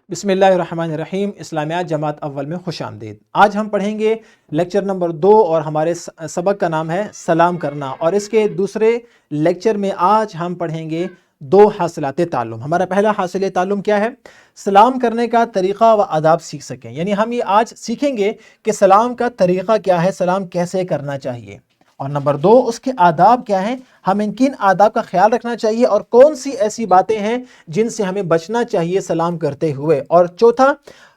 بسم اللہ الرحمن الرحیم۔ اسلامیات جماعت اول میں خوش آمدید۔ آج ہم پڑھیں گے لیکچر نمبر 2 اور ہمارے سبق کا نام ہے سلام کرنا، اور اس کے دوسرے لیکچر میں آج ہم پڑھیں گے 2 حاصلات تعلم۔ ہمارا پہلا حاصل تعلم کیا ہے؟ سلام کرنے کا طریقہ و آداب سیکھ سکیں، یعنی ہم یہ آج سیکھیں گے کہ سلام کا طریقہ کیا ہے، سلام کیسے کرنا چاہیے، اور نمبر 2 اس کے آداب کیا ہیں، ہمیں کن آداب کا خیال رکھنا چاہیے اور کون سی ایسی باتیں ہیں جن سے ہمیں بچنا چاہیے سلام کرتے ہوئے۔ اور چوتھا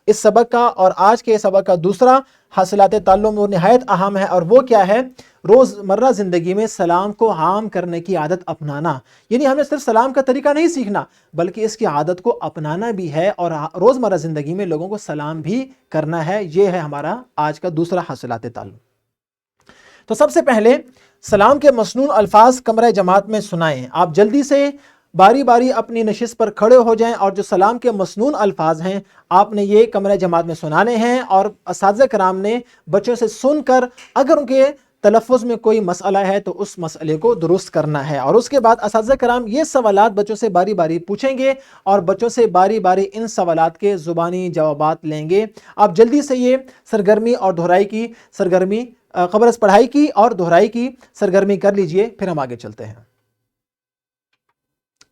اس سبق کا اور آج کے سبق کا دوسرا حاصلات تعلم وہ نہایت اہم ہے، اور وہ کیا ہے؟ روزمرہ زندگی میں سلام کو عام کرنے کی عادت اپنانا، یعنی ہمیں صرف سلام کا طریقہ نہیں سیکھنا بلکہ اس کی عادت کو اپنانا بھی ہے، اور روزمرہ زندگی میں لوگوں کو سلام بھی کرنا ہے۔ یہ ہے ہمارا آج کا دوسرا حاصلات تعلم۔ تو سب سے پہلے سلام کے مسنون الفاظ کمرہ جماعت میں سنائیں۔ آپ جلدی سے باری باری اپنی نشست پر کھڑے ہو جائیں، اور جو سلام کے مسنون الفاظ ہیں آپ نے یہ کمرہ جماعت میں سنانے ہیں، اور اساتذہ کرام نے بچوں سے سن کر اگر ان کے تلفظ میں کوئی مسئلہ ہے تو اس مسئلے کو درست کرنا ہے، اور اس کے بعد اساتذہ کرام یہ سوالات بچوں سے باری باری پوچھیں گے اور بچوں سے باری باری ان سوالات کے زبانی جوابات لیں گے۔ آپ جلدی سے یہ سرگرمی اور دہرائی کی سرگرمی قبل از پڑھائی کی اور دہرائی کی سرگرمی کر لیجئے، پھر ہم آگے چلتے ہیں۔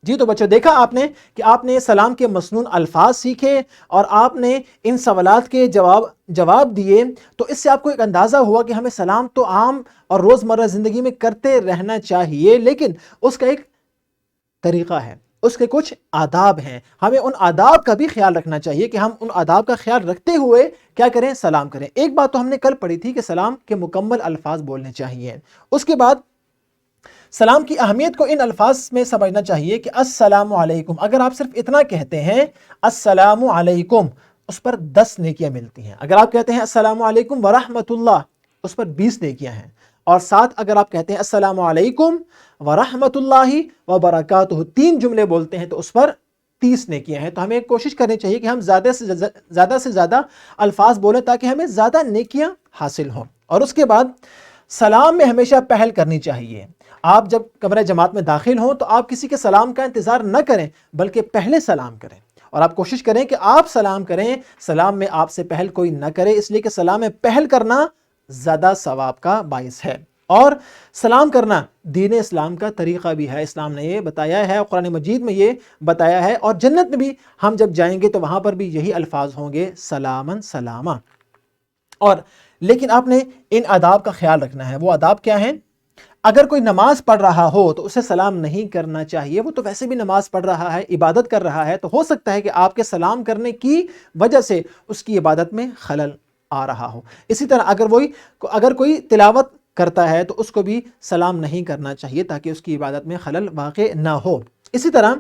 جی تو بچوں، دیکھا آپ نے کہ آپ نے سلام کے مسنون الفاظ سیکھے اور آپ نے ان سوالات کے جواب دیے، تو اس سے آپ کو ایک اندازہ ہوا کہ ہمیں سلام تو عام اور روزمرہ زندگی میں کرتے رہنا چاہیے، لیکن اس کا ایک طریقہ ہے، اس کے کچھ آداب ہیں، ہمیں ان آداب کا بھی خیال رکھنا چاہیے کہ ہم ان آداب کا خیال رکھتے ہوئے کیا کریں؟ سلام کریں۔ ایک بات تو ہم نے کل پڑھی تھی کہ سلام کے مکمل الفاظ بولنے چاہیے۔ اس کے بعد سلام کی اہمیت کو ان الفاظ میں سمجھنا چاہیے کہ السلام علیکم، اگر آپ صرف اتنا کہتے ہیں السلام علیکم، اس پر 10 نیکیاں ملتی ہیں۔ اگر آپ کہتے ہیں السلام علیکم ورحمۃ اللہ، اس پر 20 نیکیاں ہیں، اور ساتھ اگر آپ کہتے ہیں السلام علیکم ورحمۃ اللہ وبرکاتہ، 3 جملے بولتے ہیں تو اس پر 30 نیکیاں ہیں۔ تو ہمیں کوشش کرنی چاہیے کہ ہم زیادہ سے زیادہ الفاظ بولیں تاکہ ہمیں زیادہ نیکیاں حاصل ہوں۔ اور اس کے بعد سلام میں ہمیشہ پہل کرنی چاہیے۔ آپ جب کمرہ جماعت میں داخل ہوں تو آپ کسی کے سلام کا انتظار نہ کریں بلکہ پہلے سلام کریں، اور آپ کوشش کریں کہ آپ سلام کریں، سلام میں آپ سے پہل کوئی نہ کرے، اس لیے کہ سلام میں پہل کرنا زیادہ ثواب کا باعث ہے۔ اور سلام کرنا دین اسلام کا طریقہ بھی ہے، اسلام نے یہ بتایا ہے، قرآن مجید میں یہ بتایا ہے، اور جنت میں بھی ہم جب جائیں گے تو وہاں پر بھی یہی الفاظ ہوں گے، سلامن سلاما۔ اور لیکن آپ نے ان آداب کا خیال رکھنا ہے۔ وہ آداب کیا ہیں؟ اگر کوئی نماز پڑھ رہا ہو تو اسے سلام نہیں کرنا چاہیے، وہ تو ویسے بھی نماز پڑھ رہا ہے، عبادت کر رہا ہے، تو ہو سکتا ہے کہ آپ کے سلام کرنے کی وجہ سے اس کی عبادت میں خلل آ رہا ہو۔ اسی طرح اگر کوئی تلاوت کرتا ہے تو اس کو بھی سلام نہیں کرنا چاہیے تاکہ اس کی عبادت میں خلل واقع نہ ہو۔ اسی طرح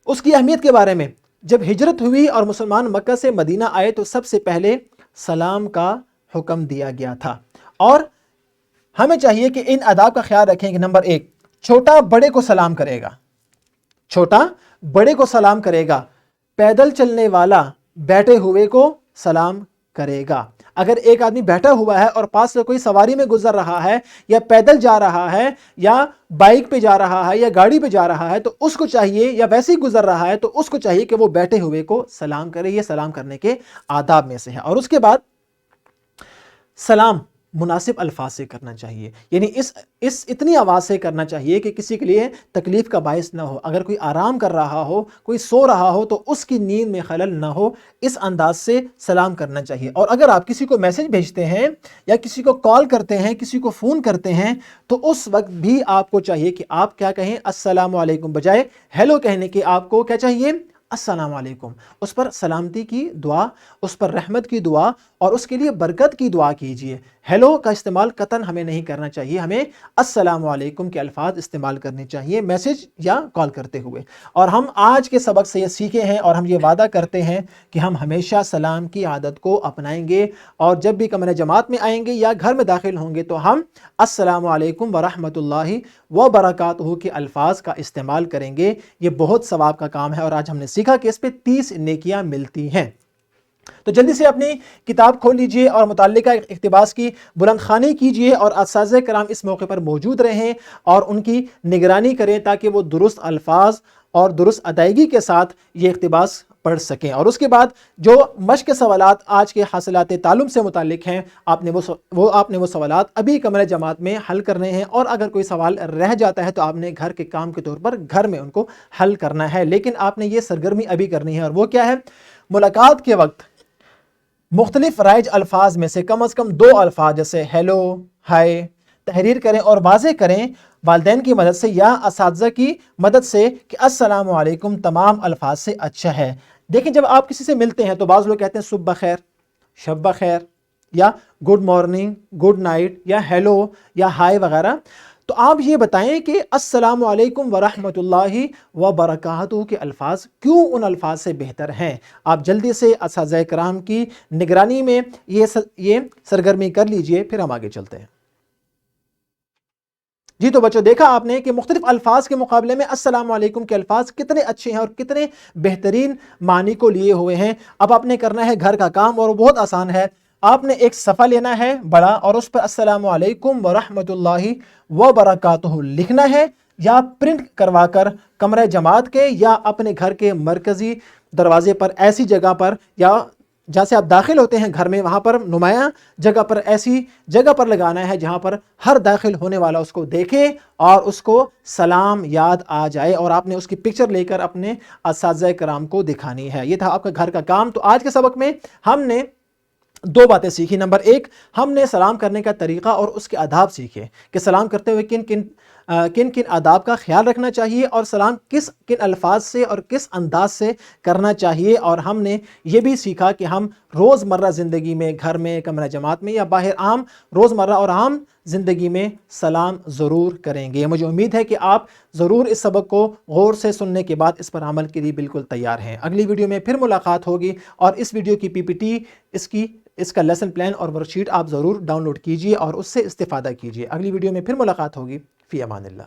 اس کی اہمیت کے بارے میں، جب ہجرت ہوئی اور مسلمان مکہ سے مدینہ آئے تو سب سے پہلے سلام کا حکم دیا گیا تھا، اور ہمیں چاہیے کہ ان آداب کا خیال رکھیں کہ نمبر 1، چھوٹا بڑے کو سلام کرے گا، چھوٹا بڑے کو سلام کرے گا، پیدل چلنے والا بیٹھے ہوئے کو سلام کرے گا۔ اگر ایک آدمی بیٹھا ہوا ہے اور پاس سے کوئی سواری میں گزر رہا ہے یا پیدل جا رہا ہے یا بائک پہ جا رہا ہے یا گاڑی پہ جا رہا ہے تو اس کو چاہیے، یا ویسے ہی گزر رہا ہے تو اس کو چاہیے کہ وہ بیٹھے ہوئے کو سلام کرے۔ یہ سلام کرنے کے آداب میں سے ہے۔ اور اس کے بعد سلام مناسب الفاظ سے کرنا چاہیے، یعنی اس اتنی آواز سے کرنا چاہیے کہ کسی کے لیے تکلیف کا باعث نہ ہو۔ اگر کوئی آرام کر رہا ہو، کوئی سو رہا ہو تو اس کی نیند میں خلل نہ ہو، اس انداز سے سلام کرنا چاہیے۔ اور اگر آپ کسی کو میسج بھیجتے ہیں یا کسی کو کال کرتے ہیں، کسی کو فون کرتے ہیں، تو اس وقت بھی آپ کو چاہیے کہ آپ کیا کہیں؟ السلام علیکم، بجائے ہیلو کہنے کے آپ کو کیا چاہیے؟ السلام علیکم۔ اس پر سلامتی کی دعا، اس پر رحمت کی دعا اور اس کے لیے برکت کی دعا کیجئے۔ ہیلو کا استعمال قطعاً ہمیں نہیں کرنا چاہیے، ہمیں السلام علیکم کے الفاظ استعمال کرنے چاہیے میسج یا کال کرتے ہوئے۔ اور ہم آج کے سبق سے یہ سیکھے ہیں اور ہم یہ وعدہ کرتے ہیں کہ ہم ہمیشہ سلام کی عادت کو اپنائیں گے، اور جب بھی کمرہ جماعت میں آئیں گے یا گھر میں داخل ہوں گے تو ہم السلام علیکم ورحمۃ اللہ وبرکاتہ کے الفاظ کا استعمال کریں گے۔ یہ بہت ثواب کا کام ہے، اور آج ہم نے سیکھا کہ اس پہ 30 نیکیاں ملتی ہیں۔ تو جلدی سے اپنی کتاب کھول لیجئے اور متعلقہ اقتباس کی بلند خوانی کیجئے، اور اساتذہ کرام اس موقع پر موجود رہیں اور ان کی نگرانی کریں تاکہ وہ درست الفاظ اور درست ادائیگی کے ساتھ یہ اقتباس پڑھ سکیں۔ اور اس کے بعد جو مشق سوالات آج کے حاصلات تعلم سے متعلق ہیں، آپ نے وہ سوالات ابھی کمرہ جماعت میں حل کرنے ہیں، اور اگر کوئی سوال رہ جاتا ہے تو آپ نے گھر کے کام کے طور پر گھر میں ان کو حل کرنا ہے، لیکن آپ نے یہ سرگرمی ابھی کرنی ہے۔ اور وہ کیا ہے؟ ملاقات کے وقت مختلف رائج الفاظ میں سے کم از کم 2 الفاظ جیسے ہیلو، ہائے تحریر کریں اور واضح کریں والدین کی مدد سے یا اساتذہ کی مدد سے کہ السلام علیکم تمام الفاظ سے اچھا ہے۔ دیکھیں جب آپ کسی سے ملتے ہیں تو بعض لوگ کہتے ہیں صبح بخیر، شب بخیر، یا گڈ مارننگ، گڈ نائٹ، یا ہیلو یا ہائے وغیرہ، تو آپ یہ بتائیں کہ السلام علیکم ورحمۃ اللہ وبرکاتہ کے الفاظ کیوں ان الفاظ سے بہتر ہیں۔ آپ جلدی سے اساتذہ کرام کی نگرانی میں یہ سرگرمی کر لیجئے، پھر ہم آگے چلتے ہیں۔ جی تو بچوں دیکھا آپ نے کہ مختلف الفاظ کے مقابلے میں السلام علیکم کے الفاظ کتنے اچھے ہیں اور کتنے بہترین معنی کو لیے ہوئے ہیں۔ اب آپ نے کرنا ہے گھر کا کام، اور بہت آسان ہے۔ آپ نے ایک صفحہ لینا ہے بڑا، اور اس پر السلام علیکم ورحمۃ اللہ وبرکاتہ لکھنا ہے، یا پرنٹ کروا کر کمرہ جماعت کے یا اپنے گھر کے مرکزی دروازے پر ایسی جگہ پر، یا جہاں سے آپ داخل ہوتے ہیں گھر میں، وہاں پر نمایاں جگہ پر، ایسی جگہ پر لگانا ہے جہاں پر ہر داخل ہونے والا اس کو دیکھے اور اس کو سلام یاد آ جائے، اور آپ نے اس کی پکچر لے کر اپنے اساتذہ کرام کو دکھانی ہے۔ یہ تھا آپ کا گھر کا کام۔ تو آج کے سبق میں ہم نے 2 باتیں سیکھی۔ نمبر 1، ہم نے سلام کرنے کا طریقہ اور اس کے آداب سیکھے کہ سلام کرتے ہوئے کن کن آداب کا خیال رکھنا چاہیے، اور سلام کن الفاظ سے اور کس انداز سے کرنا چاہیے۔ اور ہم نے یہ بھی سیکھا کہ ہم روزمرہ زندگی میں، گھر میں، کمرہ جماعت میں یا باہر عام روزمرہ اور عام زندگی میں سلام ضرور کریں گے۔ مجھے امید ہے کہ آپ ضرور اس سبق کو غور سے سننے کے بعد اس پر عمل کے لیے بالکل تیار ہیں۔ اگلی ویڈیو میں پھر ملاقات ہوگی، اور اس ویڈیو کی پی پی ٹی، اس کا لیسن پلان اور ورک شیٹ آپ ضرور ڈاؤن لوڈ کیجئے اور اس سے استفادہ کیجئے۔ اگلی ویڈیو میں پھر ملاقات ہوگی۔ فی امان اللہ۔